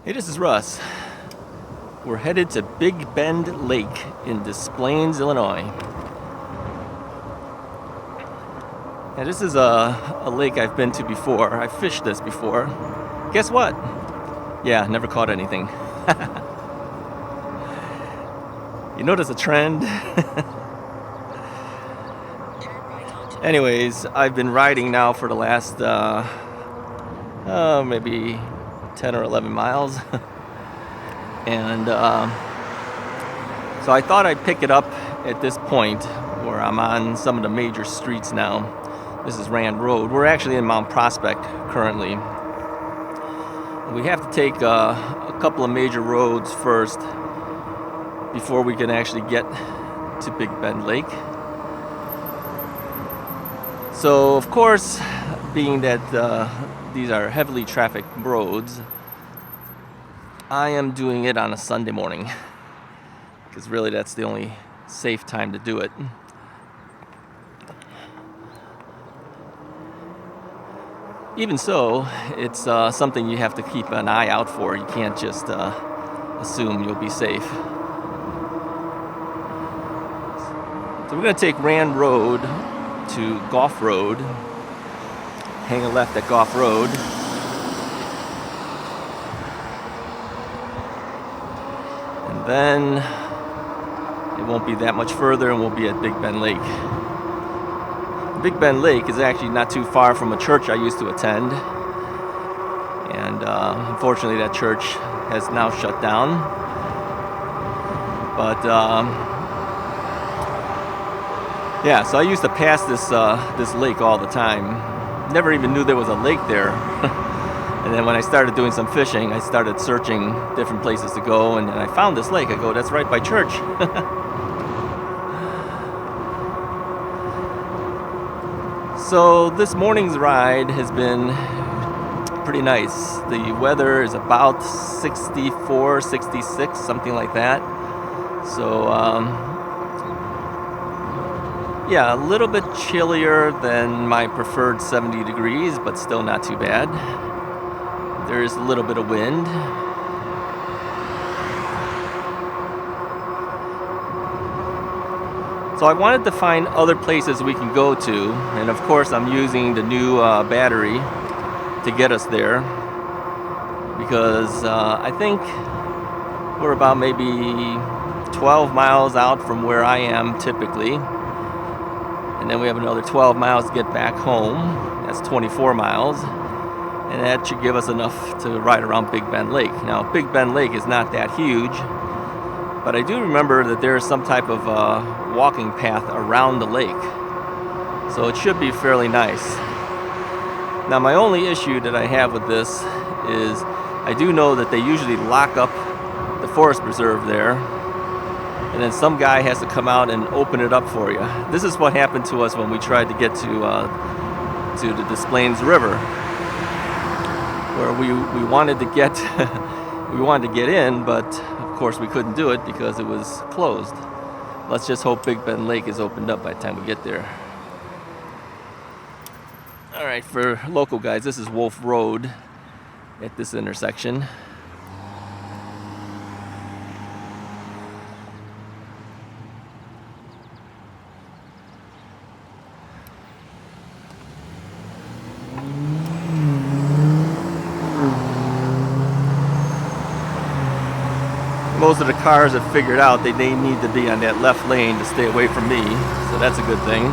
Hey, this is Russ. We're headed to Big Bend Lake in Des Plaines, Illinois. Now, this is a lake I've been to before. I've fished this before. Guess what? Yeah, never caught anything. You notice a trend? Anyways, I've been riding now for the last maybe 10 or 11 miles. And so I thought I'd pick it up at this point where I'm on some of the major streets now. This is Rand Road. We're actually in Mount Prospect currently. We have to take a couple of major roads first before we can actually get to Big Bend Lake. So, of course, being that these are heavily trafficked roads, I am doing it on a Sunday morning because really that's the only safe time to do it. Even so, it's something you have to keep an eye out for. You can't just assume you'll be safe. So we're going to take Rand Road to Goff Road, hang a left at Goff Road. And then it won't be that much further and we'll be at Big Bend Lake. Big Bend Lake is actually not too far from a church I used to attend. And unfortunately that church has now shut down. But yeah, so I used to pass this lake all the time. Never even knew there was a lake there. And then when I started doing some fishing, I started searching different places to go, and then I found this lake. I go, that's right by church. So this morning's ride has been pretty nice. The weather is about 64, 66, something like that. So yeah, a little bit chillier than my preferred 70 degrees, but still not too bad. There is a little bit of wind. So I wanted to find other places we can go to, and of course I'm using the new battery to get us there, because I think we're about maybe 12 miles out from where I am typically, and then we have another 12 miles to get back home. That's 24 miles, and that should give us enough to ride around Big Bend Lake. Now, Big Bend Lake is not that huge, but I do remember that there is some type of walking path around the lake, so it should be fairly nice. Now, my only issue that I have with this is I do know that they usually lock up the forest preserve there, and then some guy has to come out and open it up for you. This is what happened to us when we tried to get to the Des Plaines River, where we wanted to get we wanted to get in, but of course we couldn't do it because it was closed. Let's just hope Big Bend Lake is opened up by the time we get there. All right, for local guys, this is Wolf Road at this intersection. Most of the cars have figured out they need to be on that left lane to stay away from me, so that's a good thing.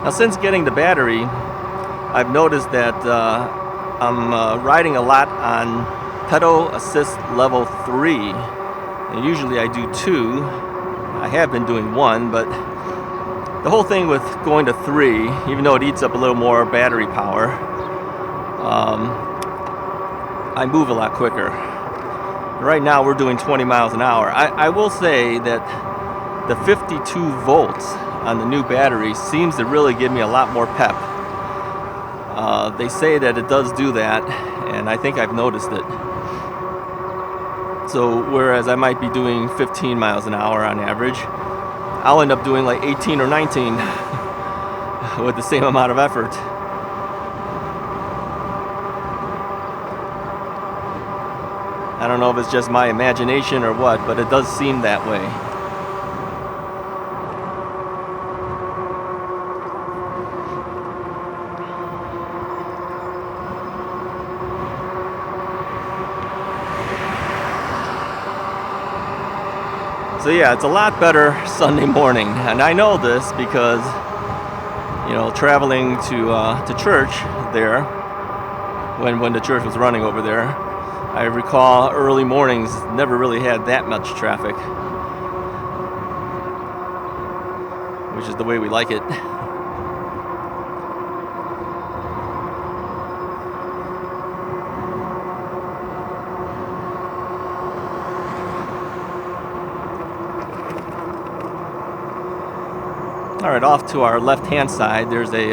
Now, since getting the battery, I've noticed that I'm riding a lot on pedal assist level 3, and usually I do 2. I have been doing 1, but the whole thing with going to 3, even though it eats up a little more battery power, I move a lot quicker. Right now we're doing 20 miles an hour. I will say that the 52 volts on the new battery seems to really give me a lot more pep. They say that it does do that, and I think I've noticed it. So whereas I might be doing 15 miles an hour on average, I'll end up doing like 18 or 19 with the same amount of effort. I don't know if it's just my imagination or what, but it does seem that way. So yeah, it's a lot better Sunday morning, and I know this because, you know, traveling to church there, when the church was running over there, I recall early mornings never really had that much traffic, which is the way we like it. All right, off to our left-hand side, there's a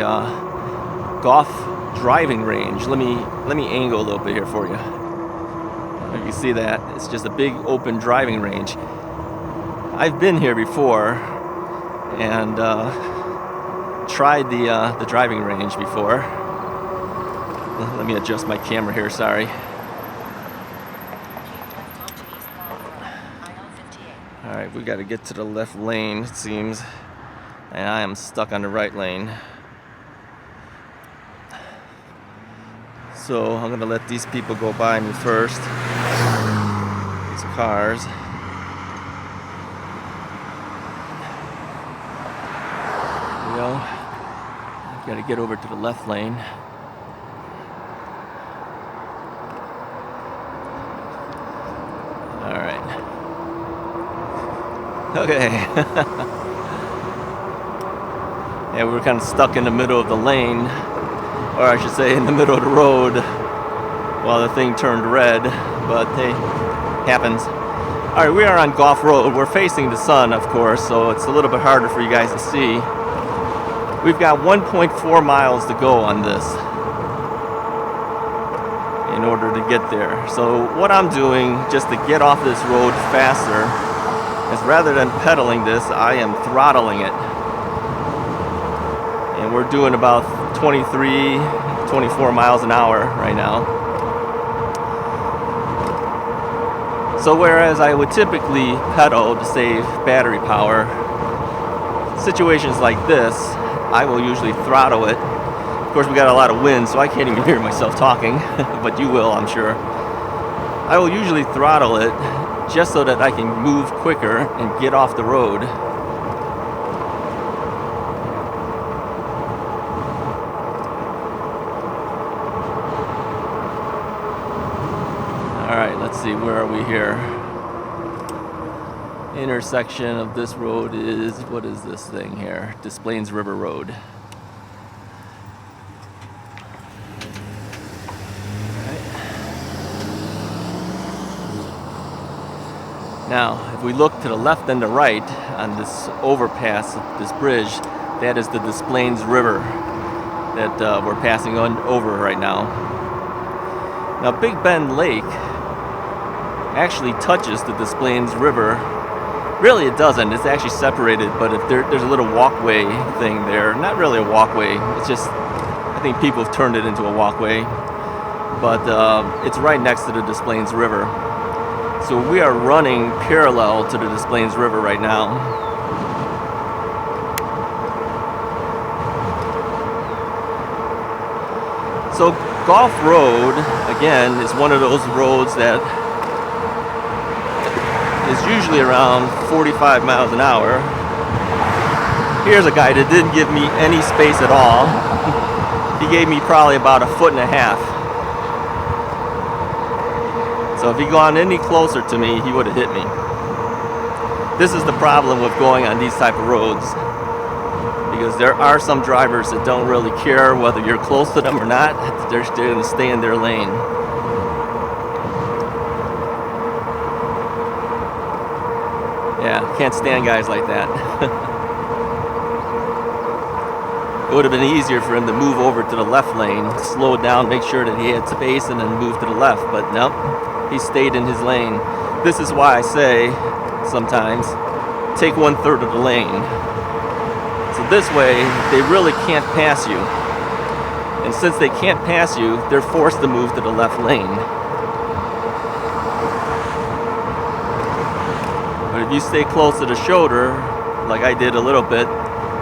golf driving range. Let me angle a little bit here for you. You can see that it's just a big open driving range. I've been here before and tried the driving range before. Let me adjust my camera here. Sorry. All right, we got to get to the left lane, it seems. And I am stuck on the right lane. So I'm gonna let these people go by me first. These cars. There we go. Gotta get over to the left lane. All right. Okay. Yeah, we were kind of stuck in the middle of the lane, or I should say in the middle of the road while the thing turned red, but hey, happens. All right, we are on Golf Road. We're facing the sun, of course, so it's a little bit harder for you guys to see. We've got 1.4 miles to go on this in order to get there. So what I'm doing just to get off this road faster is rather than pedaling this, I am throttling it. And we're doing about 23, 24 miles an hour right now. So whereas I would typically pedal to save battery power, situations like this, I will usually throttle it. Of course, we got a lot of wind, so I can't even hear myself talking, but you will, I'm sure. I will usually throttle it just so that I can move quicker and get off the road. Alright, let's see, where are we here? Intersection of this road is, what is this thing here? Des Plaines River Road. Alright. Now, if we look to the left and the right on this overpass, this bridge, that is the Des Plaines River that we're passing on over right now. Now, Big Bend Lake actually touches the Des Plaines River. Really, it doesn't. It's actually separated, but if there's a little walkway thing there. Not really a walkway. It's just, I think people have turned it into a walkway. But it's right next to the Des Plaines River. So we are running parallel to the Des Plaines River right now. So Golf Road, again, is one of those roads that is usually around 45 miles an hour. Here's a guy that didn't give me any space at all. He gave me probably about 1.5 feet. So if he'd gone any closer to me, he would have hit me. This is the problem with going on these type of roads, because there are some drivers that don't really care whether you're close to them or not. They're going to stay in their lane. Yeah, can't stand guys like that. It would have been easier for him to move over to the left lane, slow down, make sure that he had space, and then move to the left. But nope, he stayed in his lane. This is why I say sometimes take 1/3 of the lane. So this way, they really can't pass you. And since they can't pass you, they're forced to move to the left lane. But if you stay close to the shoulder, like I did a little bit,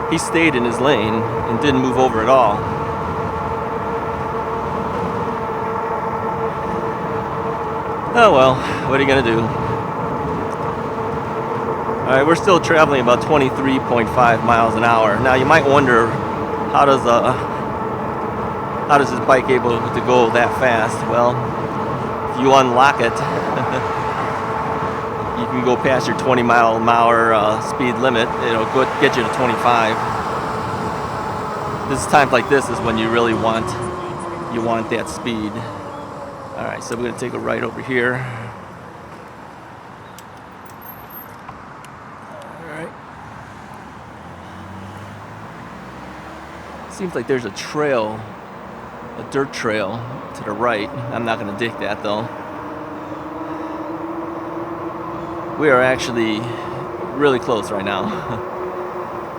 he stayed in his lane and didn't move over at all. Oh well, what are you gonna do? Alright, we're still traveling about 23.5 miles an hour. Now you might wonder, how does this bike able to go that fast? Well, if you unlock it, you can go past your 20-mile-an-hour speed limit. It'll get you to 25. This times like this is when you really want that speed. All right, so we're gonna take a right over here. All right. Seems like there's a trail, a dirt trail to the right. I'm not gonna dig that though. We are actually really close right now,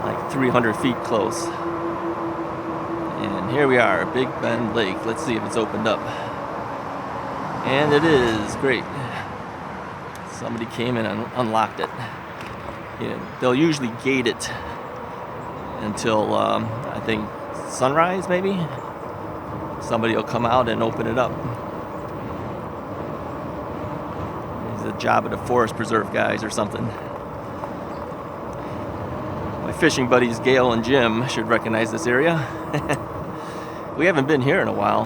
like 300 feet close. And here we are, Big Bend Lake. Let's see if it's opened up. And it is. Great. Somebody came in and unlocked it. Yeah, they'll usually gate it until I think sunrise maybe. Somebody will come out and open it up. It's a job of the Forest Preserve guys or something. My fishing buddies Gail and Jim should recognize this area. We haven't been here in a while.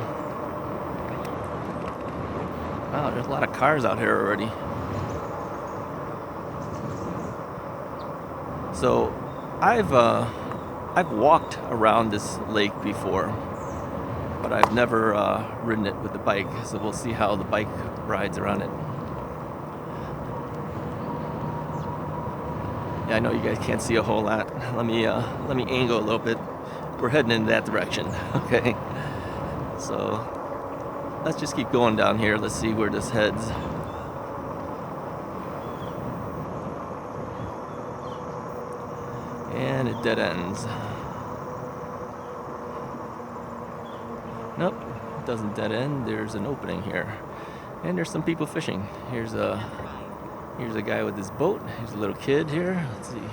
Wow, there's a lot of cars out here already. So, I've walked around this lake before, but I've never ridden it with the bike. So we'll see how the bike rides around it. Yeah, I know you guys can't see a whole lot. Let me angle a little bit. We're heading in that direction. Okay. So let's just keep going down here. Let's see where this heads. And it dead ends. Nope, it doesn't dead end. There's an opening here. And there's some people fishing. Here's a guy with his boat. Here's a little kid here. Let's see.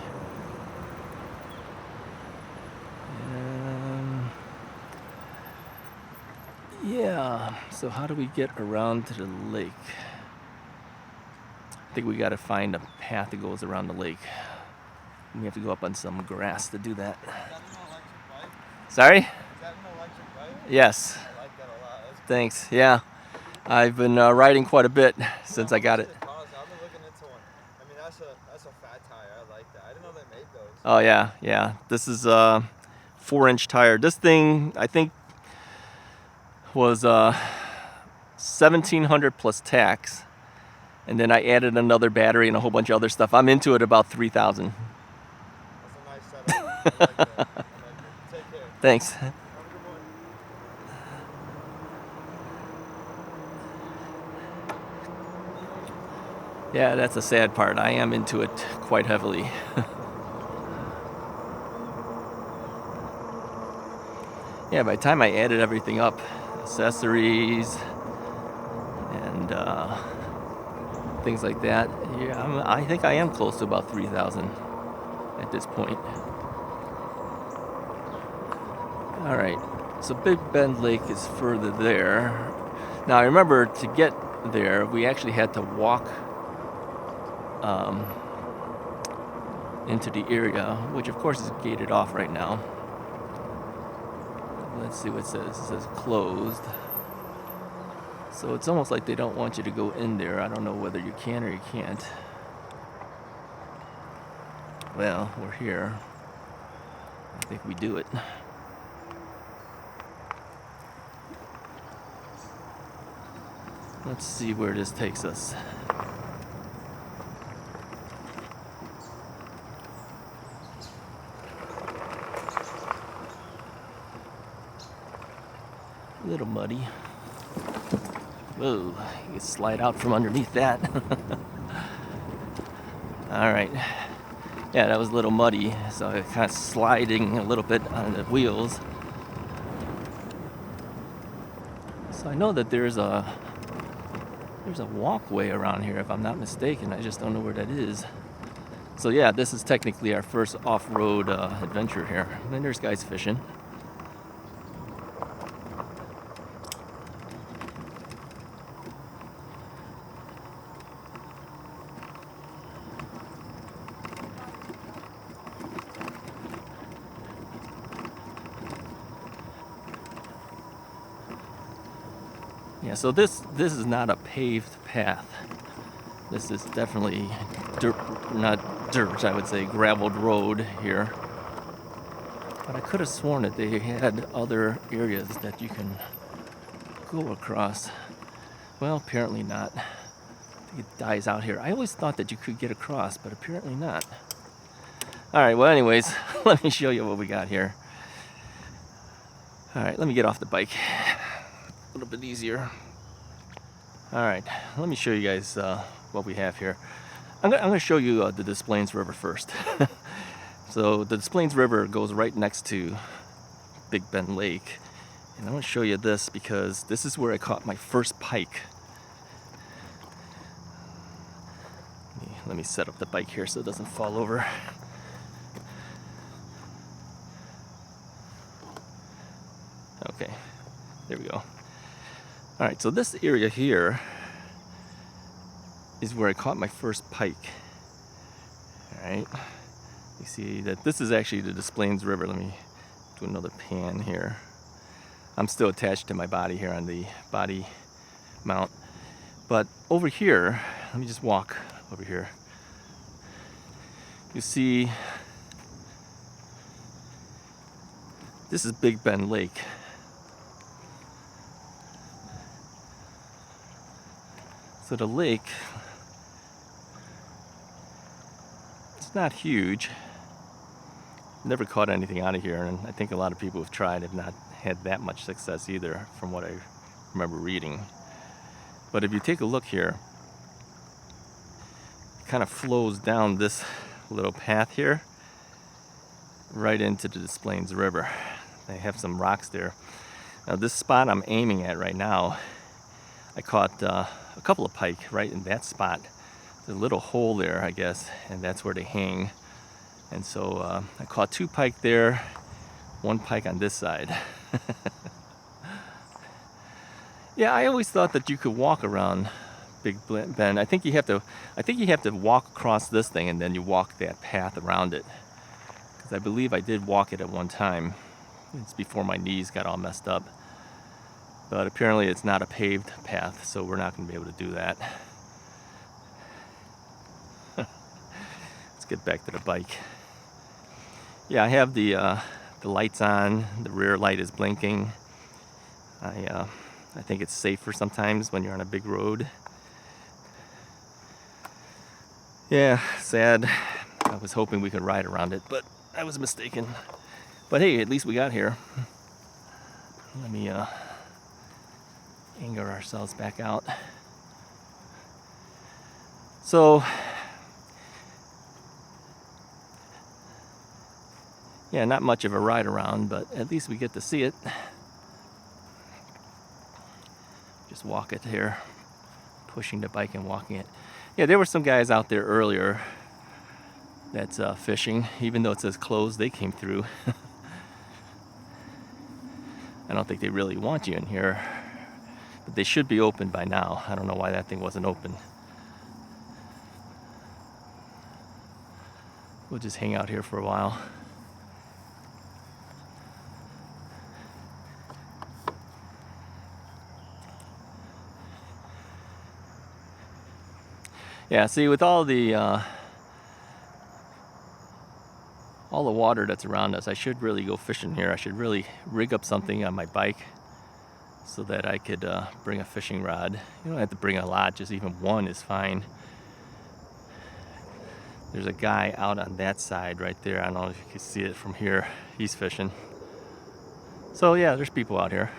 Yeah, so how do we get around to the lake? I think we got to find a path that goes around the lake. We have to go up on some grass to do that. Is that an electric bike? Sorry? Is that an electric bike? Yes. I like that a lot. Thanks. Yeah. I've been riding quite a bit since I got it. I've been looking into one. I mean, that's a fat tire. I like that. I didn't know they made those. Oh, yeah. Yeah. This is a 4-inch tire. This thing, I think, was $1,700 plus tax. And then I added another battery and a whole bunch of other stuff. I'm into it about $3,000. That's a nice setup. I like that. I like it. Take care. Thanks. Have a good morning. Yeah, that's a sad part. I am into it quite heavily. Yeah, by the time I added everything up, accessories and things like that, yeah, I think I am close to about 3,000 at this point. All right, so Big Bend Lake is further there. Now, I remember to get there, we actually had to walk into the area, which of course is gated off right now. Let's see what it says. It says closed. So it's almost like they don't want you to go in there. I don't know whether you can or you can't. Well, we're here. I think we do it. Let's see where this takes us. A little muddy. Whoa, you can slide out from underneath that. All right. Yeah, that was a little muddy, so I kind of sliding a little bit on the wheels. So I know that there's a walkway around here, if I'm not mistaken. I just don't know where that is. So yeah, this is technically our first off-road adventure here. And there's guys fishing. Yeah, so this is not a paved path. This is definitely dirt, not dirt, I would say graveled road here. But I could have sworn that they had other areas that you can go across. Well, apparently not. I think it dies out here. I always thought that you could get across, but apparently not. Alright, well anyways, let me show you what we got here. Alright, let me get off the bike. A little bit easier. Alright, let me show you guys what we have here. I'm going to show you the Des Plaines River first. So the Des Plaines River goes right next to Big Bend Lake. And I'm going to show you this because this is where I caught my first pike. Let me set up the bike here so it doesn't fall over. Okay, there we go. Alright, so this area here is where I caught my first pike. Alright, you see that this is actually the Des Plaines River. Let me do another pan here. I'm still attached to my body here on the body mount. But over here, let me just walk over here. You see, this is Big Bend Lake. So the lake, it's not huge. Never caught anything out of here, and I think a lot of people who've tried have not had that much success either, from what I remember reading. But if you take a look here, it kind of flows down this little path here, right into the Des Plaines River. They have some rocks there. Now this spot I'm aiming at right now, I caught a couple of pike right in that spot. There's a little hole there, I guess, and that's where they hang. And so I caught 2 pike there, 1 pike on this side. Yeah, I always thought that you could walk around Big Bend. I think you have to walk across this thing and then you walk that path around it. Because I believe I did walk it at one time. It's before my knees got all messed up. But apparently it's not a paved path, so we're not going to be able to do that. Let's get back to the bike. Yeah, I have the lights on. The rear light is blinking. I think it's safer sometimes when you're on a big road. Yeah, sad. I was hoping we could ride around it, but I was mistaken. But hey, at least we got here. Let me anchor ourselves back out. So, yeah, not much of a ride around, but at least we get to see it. Just walk it here, pushing the bike and walking it. Yeah, there were some guys out there earlier that's fishing. Even though it says closed, they came through. I don't think they really want you in here, but they should be open by now. I don't know why that thing wasn't open. We'll just hang out here for a while. Yeah, see, with all the water that's around us, I should really go fishing here. I should really rig up something on my bike so that I could bring a fishing rod. You don't have to bring a lot, just even one is fine. There's a guy out on that side right there. I don't know if you can see it from here. He's fishing. So yeah, there's people out here.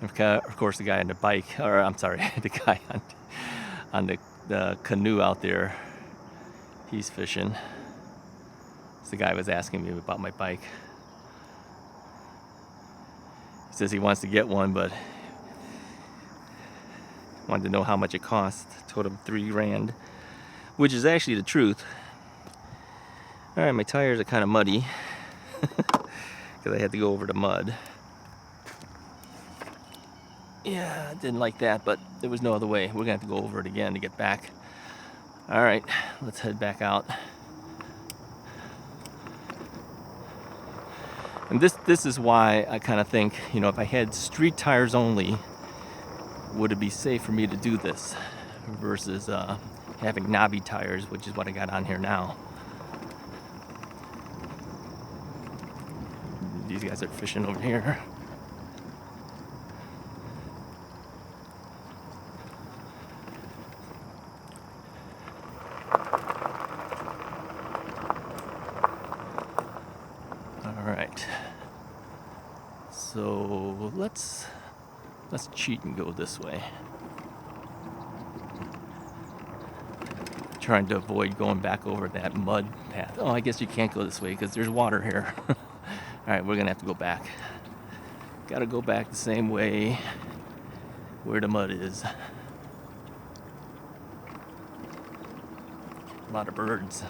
Of course, the guy on the bike, or I'm sorry, the guy on the canoe out there, he's fishing. So the guy was asking me about my bike. He says he wants to get one, but wanted to know how much it cost. Told him $3 grand. which is actually the truth. All right, my tires are kind of muddy because I had to go over the mud. Yeah, I didn't like that, but there was no other way. We're gonna have to go over it again to get back. All right, let's head back out. And this is why I kind of think, you know, if I had street tires only, would it be safe for me to do this versus having knobby tires, which is what I got on here now. These guys are fishing over here. All right. So let's cheat and go this way. Trying to avoid going back over that mud path. Oh, I guess you can't go this way because there's water here. All right, we're gonna have to go back. Gotta go back the same way where the mud is. A lot of birds.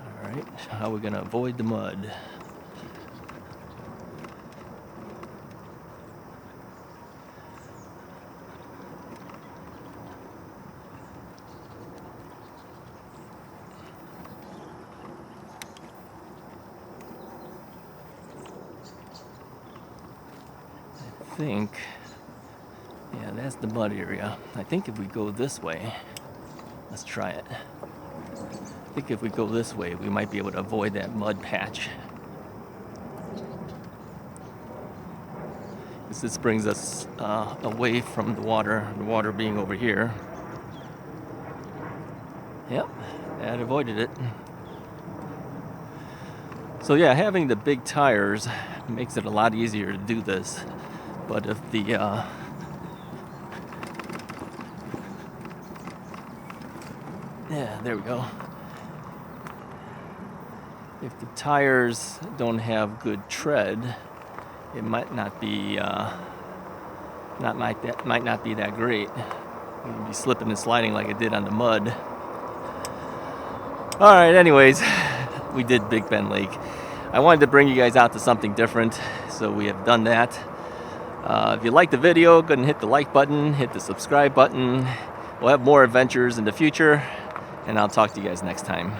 All right, how are we gonna avoid the mud? I think, yeah, that's the mud area. I think if we go this way, let's try it. I think if we go this way, we might be able to avoid that mud patch. This brings us away from the water being over here. Yep, that avoided it. So yeah, having the big tires makes it a lot easier to do this. But if the yeah, there we go. If the tires don't have good tread, it might not be might not be that great. You'll be slipping and sliding like it did on the mud. All right, anyways, we did Big Bend Lake. I wanted to bring you guys out to something different, so we have done that. If you like the video, go ahead and hit the like button, hit the subscribe button. We'll have more adventures in the future, and I'll talk to you guys next time.